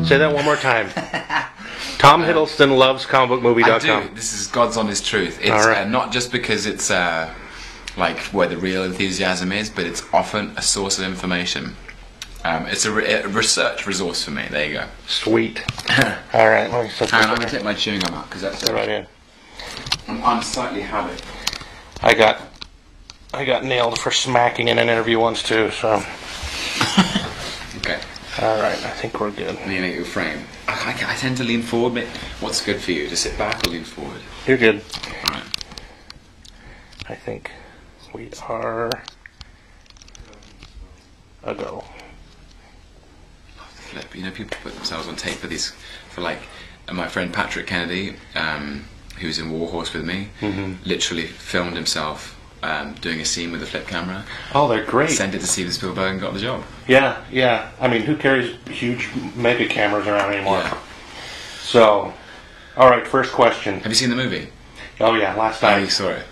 Say that one more time. Tom Hiddleston loves comicbookmovie.com. I do. This is God's honest truth. It's not just because it's like where the real enthusiasm is, but it's often a source of information. It's a research resource for me. There you go. Sweet. All right. I'm going to take my chewing gum out because that's right in. An unsightly habit. I got nailed for smacking in an interview once too. So. Okay. All right. I think we're good. I'm going to get your frame. I tend to lean forward. What's good for you? To sit back or lean forward? You're good. All right. I think we are a go. Flip. You know, people put themselves on tape for these. For like, my friend Patrick Kennedy, who's in Warhorse with me, literally filmed himself doing a scene with a flip camera. Oh, they're great. Sent it to Steven Spielberg and got the job. Yeah, yeah. I mean, who carries huge mega cameras around anymore? Yeah. So, all right, first question. Have you seen the movie? Oh, yeah, last night. Oh, you saw it?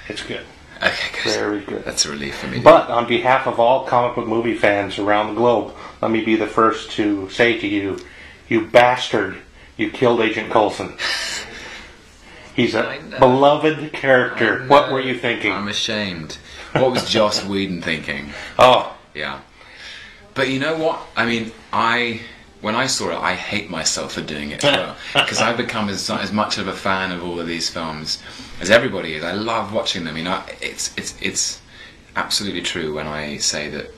It's good. Okay, good. Very good. That's a relief for me. But on behalf of all comic book movie fans around the globe, let me be the first to say to you, you bastard, you killed Agent Coulson. He's a beloved character. What were you thinking? I'm ashamed. What was Joss Whedon thinking? Oh. Yeah. But you know what? I mean, when I saw it, I hate myself for doing it. Because I've become as much of a fan of all of these films as everybody is. I love watching them. You know, it's absolutely true when I say that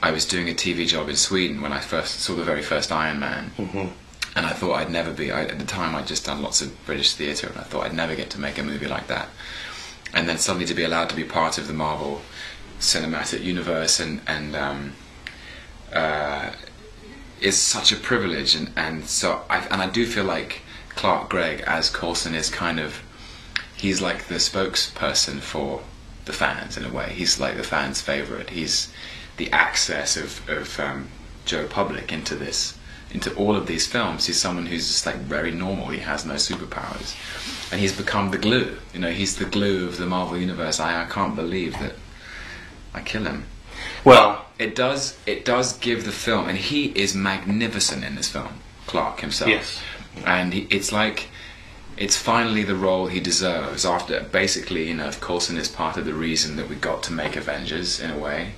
I was doing a TV job in Sweden when I first saw the very first Iron Man. And I thought I'd never be. At the time, I'd just done lots of British theatre, and I thought I'd never get to make a movie like that. And then suddenly to be allowed to be part of the Marvel Cinematic Universe, and is such a privilege. And so I do feel like Clark Gregg as Coulson is kind of, he's like the spokesperson for the fans in a way. He's like the fans' favourite. He's the access of Joe Public into all of these films. He's someone who's just like very normal. He has no superpowers, and he's become the glue. You know, he's the glue of the Marvel universe. I can't believe that I kill him. Well, it does give the film, and he is magnificent in this film, Clark himself. Yes, and it's finally the role he deserves. After basically, you know, Coulson is part of the reason that we got to make Avengers in a way.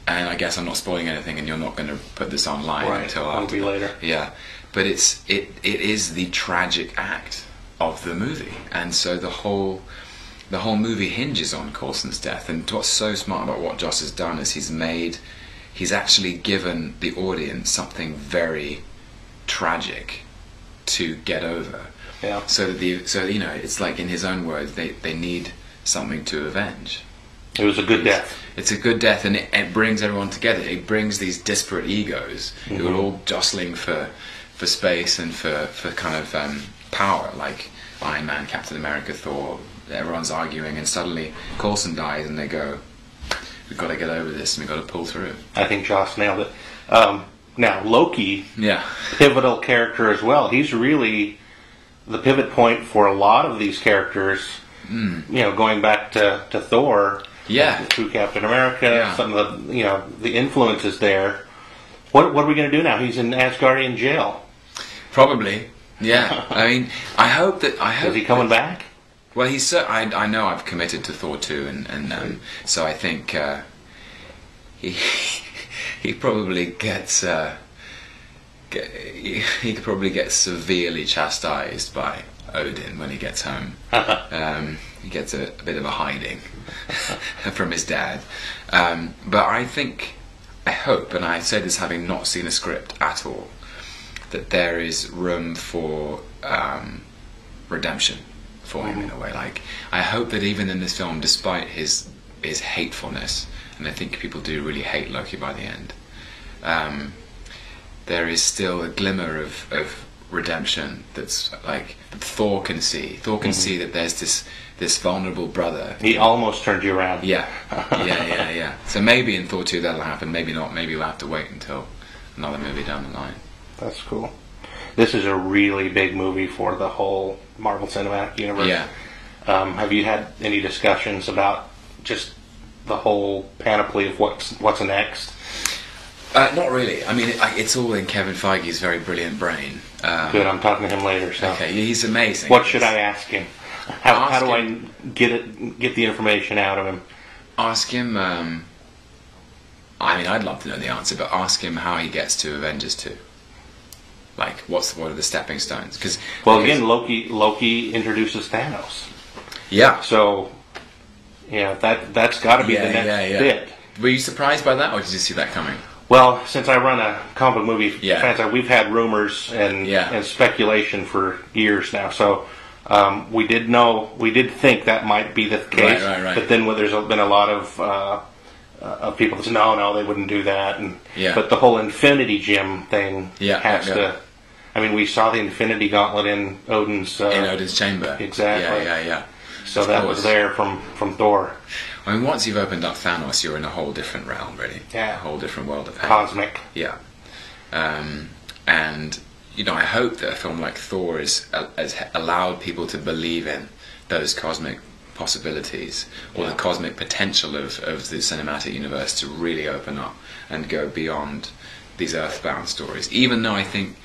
And I guess I'm not spoiling anything, and you're not going to put this online until after. Later. Yeah, but it is the tragic act of the movie, and so the whole movie hinges on Coulson's death. And what's so smart about what Joss has done is he's actually given the audience something very tragic to get over. Yeah. So you know, it's like in his own words, they need something to avenge. It was a good death. It's a good death, and it brings everyone together. It brings these disparate egos who are all jostling for space and for kind of power, like Iron Man, Captain America, Thor. Everyone's arguing, and suddenly Coulson dies, and they go, "We've got to get over this, and we've got to pull through." I think Joss nailed it. Now Loki, pivotal character as well. He's really the pivot point for a lot of these characters. You know, going back to Thor. Yeah, through Captain America, some of the the influences there. What are we going to do now? He's in Asgardian jail. Probably, yeah. I mean, I hope. Is he coming back? Well, he's. I know I've committed to Thor 2, and so I think he probably gets he could probably get severely chastised by Odin when he gets home. He gets a bit of a hiding from his dad. But I hope, and I say this having not seen a script at all, that there is room for redemption for him in a way. Like, I hope that even in this film, despite his hatefulness, and I think people do really hate Loki by the end, there is still a glimmer of redemption that's like that Thor can see. Thor can see that there's this vulnerable brother. He almost turned you around. Yeah. So maybe in Thor 2 that'll happen, maybe not. Maybe we'll have to wait until another movie down the line. That's cool. This is a really big movie for the whole Marvel Cinematic Universe. Yeah. Have you had any discussions about just the whole panoply of what's next? Not really. I mean, it's all in Kevin Feige's very brilliant brain. Good, I'm talking to him later. So. Okay, he's amazing. What should I ask him? How do I get the information out of him? Ask him. I mean, I'd love to know the answer, but ask him how he gets to Avengers 2. Like, what are the stepping stones? Because again, Loki introduces Thanos. Yeah. So, yeah, that's got to be the next bit. Were you surprised by that, or did you see that coming? Well, since I run a comic book movie franchise, we've had rumors and speculation for years now. So we did think that might be the case. Right. But then there's been a lot of people that say, no, they wouldn't do that. But the whole Infinity Gem thing has to. I mean, we saw the Infinity Gauntlet in Odin's chamber. Exactly. Yeah. So that was there from Thor. I mean, once you've opened up Thanos, you're in a whole different realm, really. Yeah. A whole different world of cosmic. Yeah. And I hope that a film like Thor has allowed people to believe in those cosmic possibilities or the cosmic potential of the cinematic universe to really open up and go beyond these earthbound stories. Even though I think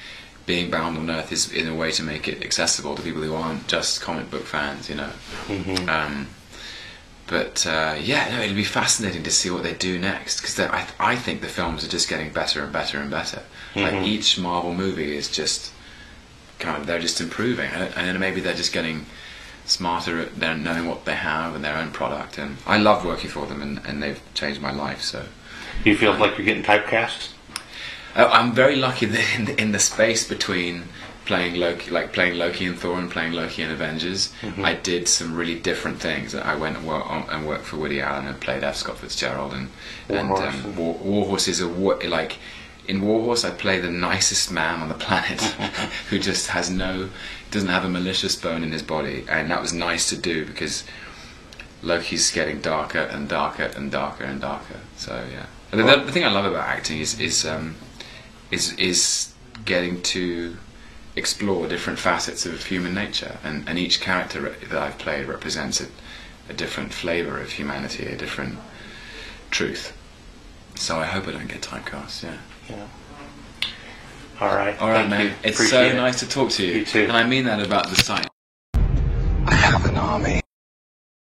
being bound on Earth is in a way to make it accessible to people who aren't just comic book fans, Mm-hmm. It'd be fascinating to see what they do next, because I think the films are just getting better and better and better. Mm-hmm. Like each Marvel movie is just they're just improving, and then maybe they're just getting smarter at knowing what they have and their own product. And I love working for them, and they've changed my life. So, do you feel like you're getting typecast? I'm very lucky that in the space between playing Loki and Thor and playing Loki and Avengers, I did some really different things. I went and worked for Woody Allen and played F. Scott Fitzgerald and Warhorse is in Warhorse I play the nicest man on the planet who just doesn't have a malicious bone in his body, and that was nice to do because Loki's getting darker and darker and darker and darker. So yeah, the thing I love about acting is getting to explore different facets of human nature, and each character that I've played represents a different flavour of humanity, a different truth. So I hope I don't get typecast. Yeah. All right, man. It's so nice to talk to you. You too. And I mean that about the site. I have an army.